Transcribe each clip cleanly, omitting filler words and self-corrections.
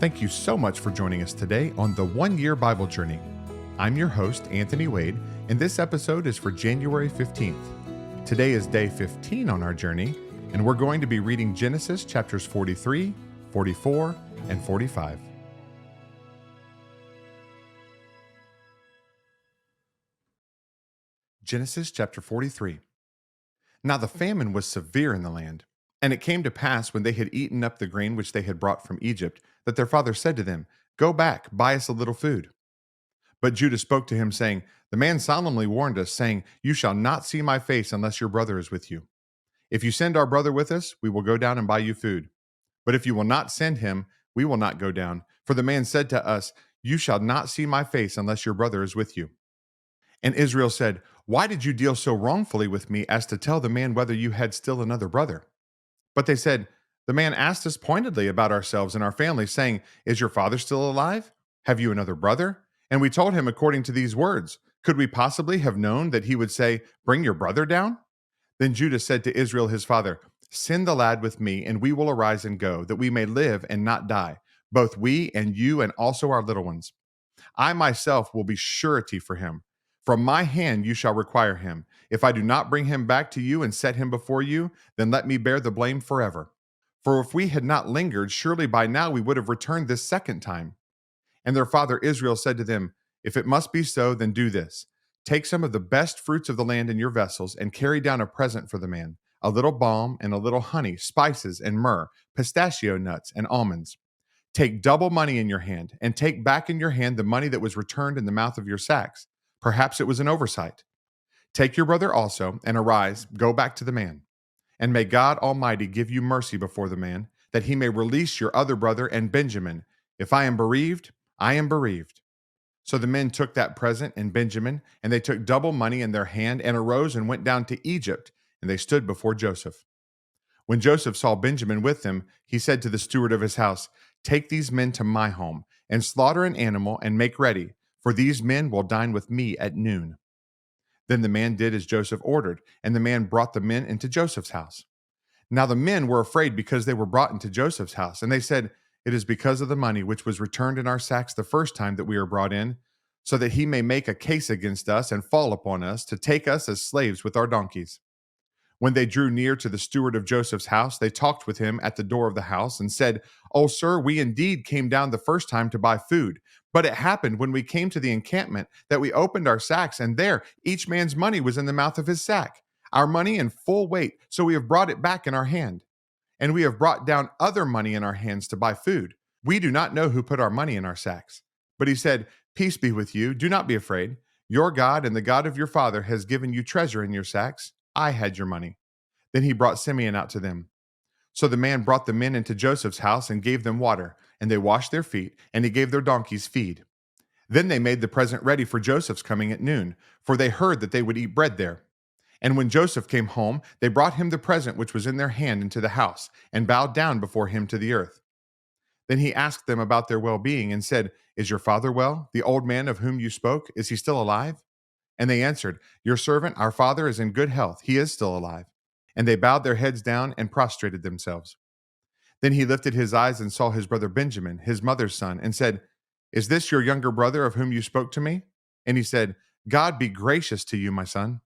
Thank you so much for joining us today on the 1 Year Bible Journey. I'm your host, Anthony Wade, and this episode is for January 15th. Today is day 15 on our journey, and we're going to be reading Genesis chapters 43, 44, and 45. Genesis chapter 43. Now the famine was severe in the land, and it came to pass when they had eaten up the grain which they had brought from Egypt, that their father said to them, "Go back, buy us a little food." But Judah spoke to him, saying, "The man solemnly warned us, saying, 'You shall not see my face unless your brother is with you. If you send our brother with us, we will go down and buy you food. But if you will not send him, we will not go down. For the man said to us, You shall not see my face unless your brother is with you.' And Israel said, 'Why did you deal so wrongfully with me as to tell the man whether you had still another brother?' But they said, 'The man asked us pointedly about ourselves and our family, saying, Is your father still alive? Have you another brother?' And we told him according to these words. Could we possibly have known that he would say, 'Bring your brother down'?" Then Judah said to Israel his father, "Send the lad with me, and we will arise and go, that we may live and not die, both we and you and also our little ones. I myself will be surety for him. From my hand you shall require him. If I do not bring him back to you and set him before you, then let me bear the blame forever. For if we had not lingered, surely by now we would have returned this second time." And their father Israel said to them, "If it must be so, then do this. Take some of the best fruits of the land in your vessels, and carry down a present for the man, a little balm and a little honey, spices and myrrh, pistachio nuts and almonds. Take double money in your hand, and take back in your hand the money that was returned in the mouth of your sacks. Perhaps it was an oversight. Take your brother also, and arise, go back to the man. And may God Almighty give you mercy before the man, that he may release your other brother and Benjamin. If I am bereaved, I am bereaved." So the men took that present and Benjamin, and they took double money in their hand, and arose and went down to Egypt, and they stood before Joseph. When Joseph saw Benjamin with them, he said to the steward of his house, "Take these men to my home, and slaughter an animal, and make ready, for these men will dine with me at noon." Then the man did as Joseph ordered, and the man brought the men into Joseph's house. Now the men were afraid because they were brought into Joseph's house, and they said, "It is because of the money which was returned in our sacks the first time that we are brought in, so that he may make a case against us and fall upon us to take us as slaves with our donkeys." When they drew near to the steward of Joseph's house, they talked with him at the door of the house and said, "Oh, sir, we indeed came down the first time to buy food. But it happened when we came to the encampment that we opened our sacks, and there each man's money was in the mouth of his sack, our money in full weight. So we have brought it back in our hand. And we have brought down other money in our hands to buy food. We do not know who put our money in our sacks." But he said, "Peace be with you. Do not be afraid. Your God and the God of your father has given you treasure in your sacks. I had your money." Then he brought Simeon out to them. So the man brought the men into Joseph's house and gave them water, and they washed their feet, and he gave their donkeys feed. Then they made the present ready for Joseph's coming at noon, for they heard that they would eat bread there. And when Joseph came home, they brought him the present which was in their hand into the house, and bowed down before him to the earth. Then he asked them about their well-being, and said, "Is your father well? The old man of whom you spoke, is he still alive?" And they answered, "Your servant, our father, is in good health. He is still alive." And they bowed their heads down and prostrated themselves. Then he lifted his eyes and saw his brother Benjamin, his mother's son, and said, "Is this your younger brother of whom you spoke to me?" And he said, "God be gracious to you, my son."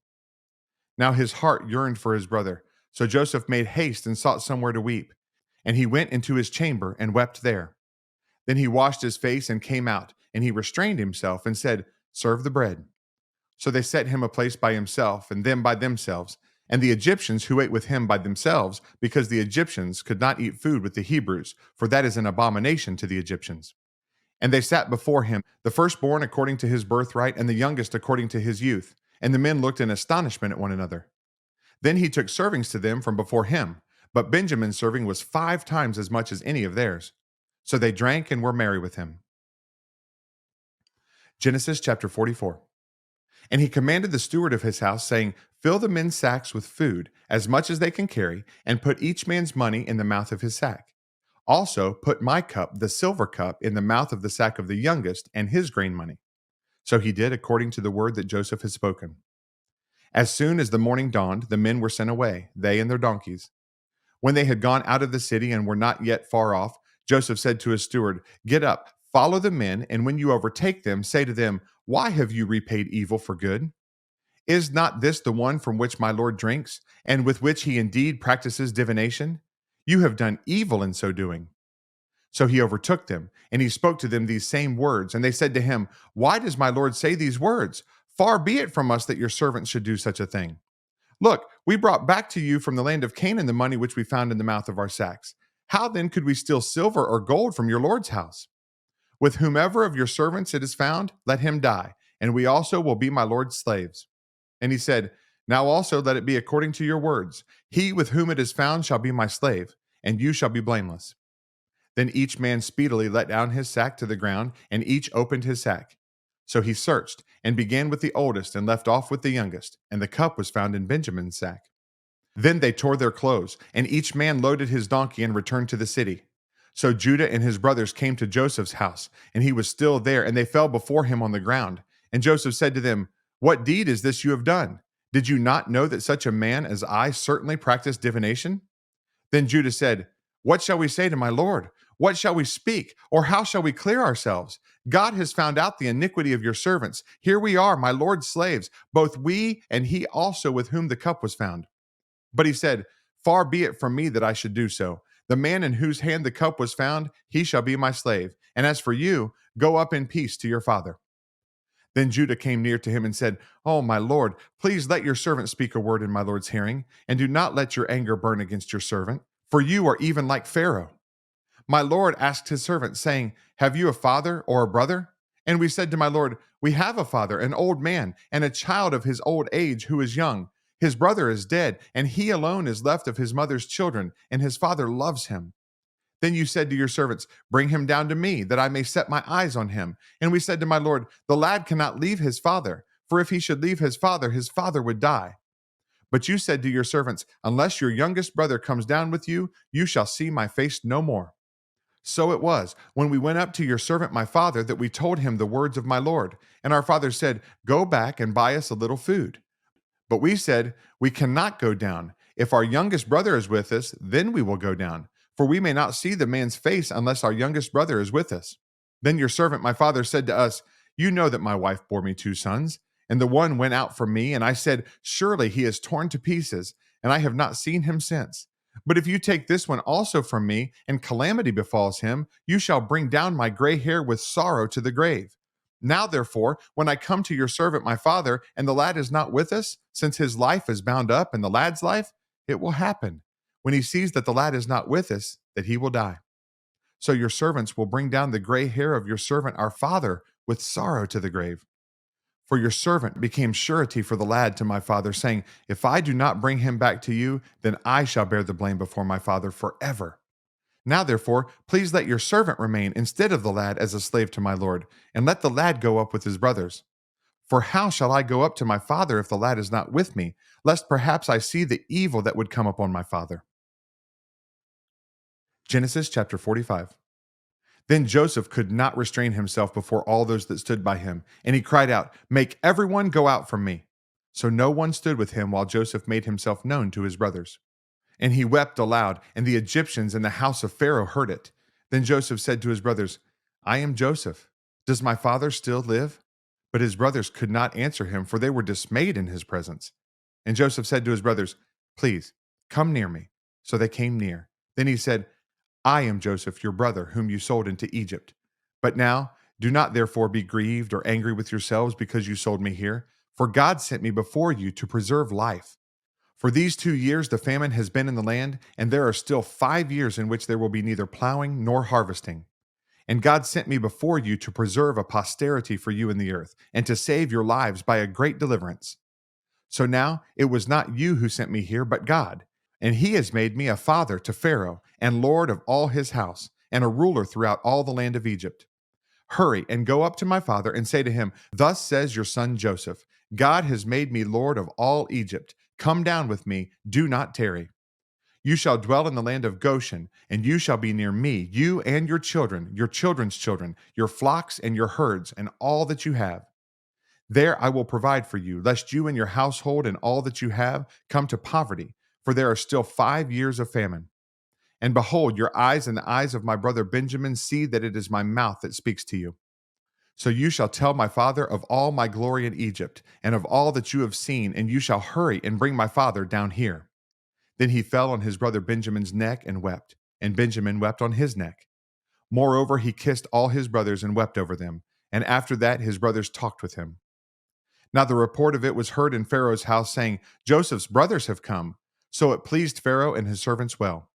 Now his heart yearned for his brother. So Joseph made haste and sought somewhere to weep. And he went into his chamber and wept there. Then he washed his face and came out, and he restrained himself and said, "Serve the bread." So they set him a place by himself, and them by themselves, and the Egyptians who ate with him by themselves, because the Egyptians could not eat food with the Hebrews, for that is an abomination to the Egyptians. And they sat before him, the firstborn according to his birthright, and the youngest according to his youth. And the men looked in astonishment at one another. Then he took servings to them from before him, but Benjamin's serving was 5 times as much as any of theirs. So they drank and were merry with him. Genesis chapter 44. And he commanded the steward of his house, saying, "Fill the men's sacks with food, as much as they can carry, and put each man's money in the mouth of his sack. Also put my cup, the silver cup, in the mouth of the sack of the youngest, and his grain money." So he did according to the word that Joseph had spoken. As soon as the morning dawned, the men were sent away, they and their donkeys. When they had gone out of the city and were not yet far off, Joseph said to his steward, "Get up, follow the men, and when you overtake them, say to them, 'Why have you repaid evil for good? Is not this the one from which my Lord drinks, and with which he indeed practices divination? You have done evil in so doing.'" So he overtook them, and he spoke to them these same words. And they said to him, "Why does my Lord say these words? Far be it from us that your servants should do such a thing. Look, we brought back to you from the land of Canaan the money which we found in the mouth of our sacks. How then could we steal silver or gold from your Lord's house? With whomever of your servants it is found, let him die, and we also will be my Lord's slaves." And he said, "Now also let it be according to your words. He with whom it is found shall be my slave, and you shall be blameless." Then each man speedily let down his sack to the ground, and each opened his sack. So he searched, and began with the oldest, and left off with the youngest, and the cup was found in Benjamin's sack. Then they tore their clothes, and each man loaded his donkey and returned to the city. So Judah and his brothers came to Joseph's house, and he was still there, and they fell before him on the ground. And Joseph said to them, "What deed is this you have done? Did you not know that such a man as I certainly practiced divination?" Then Judah said, "What shall we say to my Lord? What shall we speak? Or how shall we clear ourselves? God has found out the iniquity of your servants. Here we are, my Lord's slaves, both we and he also with whom the cup was found." But he said, "Far be it from me that I should do so. The man in whose hand the cup was found, he shall be my slave. And as for you, go up in peace to your father." Then Judah came near to him and said, "Oh, my Lord, please let your servant speak a word in my Lord's hearing, and do not let your anger burn against your servant, for you are even like Pharaoh. My Lord asked his servant, saying, 'Have you a father or a brother?' And we said to my Lord, 'We have a father, an old man, and a child of his old age who is young. His brother is dead, and he alone is left of his mother's children, and his father loves him.' Then you said to your servants, 'Bring him down to me, that I may set my eyes on him.' And we said to my Lord, 'The lad cannot leave his father, for if he should leave his father would die.' But you said to your servants, 'Unless your youngest brother comes down with you, you shall see my face no more.' So it was, when we went up to your servant my father, that we told him the words of my Lord. And our father said, 'Go back and buy us a little food.' But we said, 'We cannot go down. If our youngest brother is with us, then we will go down. For we may not see the man's face unless our youngest brother is with us.' Then your servant my father said to us, 'You know that my wife bore me two sons, and the one went out from me, and I said, Surely he is torn to pieces, and I have not seen him since. But if you take this one also from me, and calamity befalls him, you shall bring down my gray hair with sorrow to the grave. Now, therefore, when I come to your servant my father, and the lad is not with us, since his life is bound up in the lad's life, it will happen, when he sees that the lad is not with us, that he will die. So your servants will bring down the gray hair of your servant our father with sorrow to the grave. For your servant became surety for the lad to my father, saying, If I do not bring him back to you, then I shall bear the blame before my father forever. Now, therefore, please let your servant remain instead of the lad as a slave to my lord, and let the lad go up with his brothers. For how shall I go up to my father if the lad is not with me, lest perhaps I see the evil that would come upon my father?" Genesis chapter 45. Then Joseph could not restrain himself before all those that stood by him, and he cried out, "Make everyone go out from me." So no one stood with him while Joseph made himself known to his brothers. And he wept aloud, and the Egyptians in the house of Pharaoh heard it. Then Joseph said to his brothers, "I am Joseph. Does my father still live?" But his brothers could not answer him, for they were dismayed in his presence. And Joseph said to his brothers, "Please, come near me." So they came near. Then he said, "I am Joseph, your brother, whom you sold into Egypt. But now, do not therefore be grieved or angry with yourselves because you sold me here, for God sent me before you to preserve life. For these 2 years the famine has been in the land, and there are still 5 years in which there will be neither plowing nor harvesting. And God sent me before you to preserve a posterity for you in the earth, and to save your lives by a great deliverance. So now it was not you who sent me here, but God. And he has made me a father to Pharaoh, and lord of all his house, and a ruler throughout all the land of Egypt. Hurry and go up to my father and say to him, Thus says your son Joseph, God has made me lord of all Egypt. Come down with me, do not tarry. You shall dwell in the land of Goshen, and you shall be near me, you and your children, your children's children, your flocks and your herds, and all that you have. There I will provide for you, lest you and your household and all that you have come to poverty, for there are still 5 years of famine. And behold, your eyes and the eyes of my brother Benjamin see that it is my mouth that speaks to you. So you shall tell my father of all my glory in Egypt, and of all that you have seen, and you shall hurry and bring my father down here." Then he fell on his brother Benjamin's neck and wept, and Benjamin wept on his neck. Moreover, he kissed all his brothers and wept over them. And after that, his brothers talked with him. Now the report of it was heard in Pharaoh's house, saying, "Joseph's brothers have come." So it pleased Pharaoh and his servants well.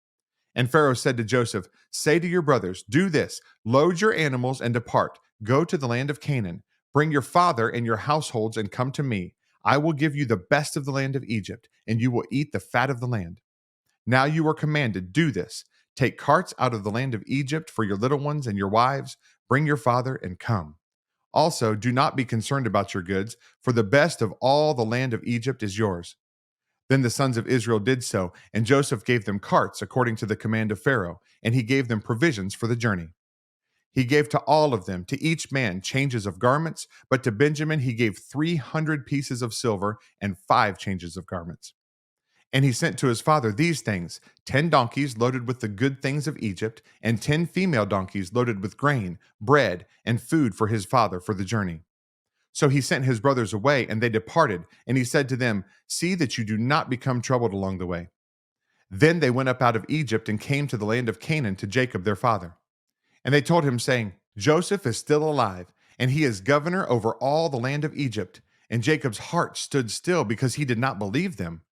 And Pharaoh said to Joseph, "Say to your brothers, do this: load your animals and depart. Go to the land of Canaan. Bring your father and your households and come to me. I will give you the best of the land of Egypt, and you will eat the fat of the land. Now you are commanded, do this: take carts out of the land of Egypt for your little ones and your wives. Bring your father and come. Also, do not be concerned about your goods, for the best of all the land of Egypt is yours." Then the sons of Israel did so, and Joseph gave them carts according to the command of Pharaoh, and he gave them provisions for the journey. He gave to all of them, to each man, changes of garments, but to Benjamin he gave 300 pieces of silver and 5 changes of garments. And he sent to his father these things: 10 donkeys loaded with the good things of Egypt, and 10 female donkeys loaded with grain, bread, and food for his father for the journey. So he sent his brothers away, and they departed, and he said to them, "See that you do not become troubled along the way." Then they went up out of Egypt and came to the land of Canaan to Jacob their father. And they told him, saying, "Joseph is still alive, and he is governor over all the land of Egypt." And Jacob's heart stood still because he did not believe them.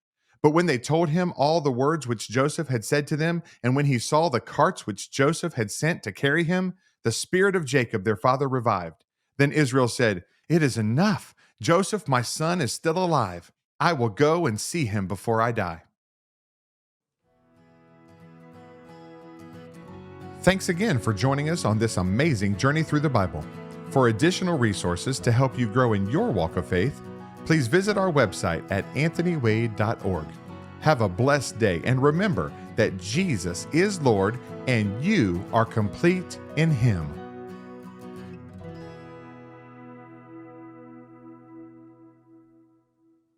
But when they told him all the words which Joseph had said to them, and when he saw the carts which Joseph had sent to carry him, the spirit of Jacob their father revived. Then Israel said, "It is enough. Joseph, my son, is still alive. I will go and see him before I die." Thanks again for joining us on this amazing journey through the Bible. For additional resources to help you grow in your walk of faith, please visit our website at anthonywade.org. Have a blessed day, and remember that Jesus is Lord and you are complete in Him.